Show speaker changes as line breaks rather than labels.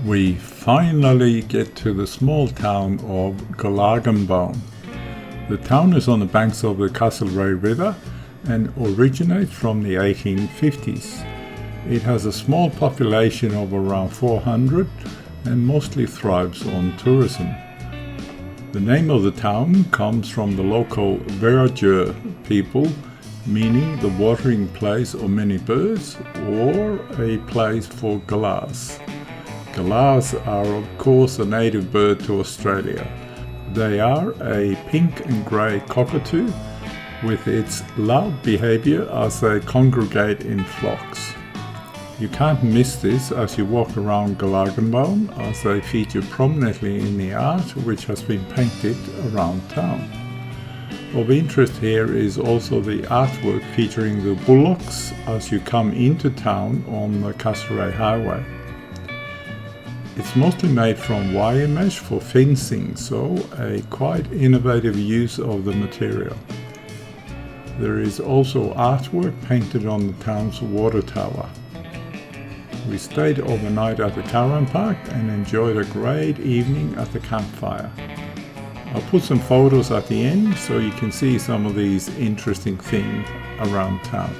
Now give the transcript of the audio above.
We finally get to the small town of Gulargambone. The town is on the banks of the Castlreagh River and originates from the 1850s. It has a small population of around 400 and mostly thrives on tourism. The name of the town comes from the local Walgett people, meaning the watering place of many birds or a place for galahs. Galahs are of course a native bird to Australia. They are a pink and grey cockatoo with its loud behaviour as they congregate in flocks. You can't miss this as you walk around Gulargambone, as they feature prominently in the art which has been painted around town. Of interest here is also the artwork featuring the bullocks as you come into town on the Castlreagh Highway. It's mostly made from wire mesh for fencing, so a quite innovative use of the material. There is also artwork painted on the town's water tower. We stayed overnight at the Caravan park and enjoyed a great evening at the campfire. I'll put some photos at the end so you can see some of these interesting things around town.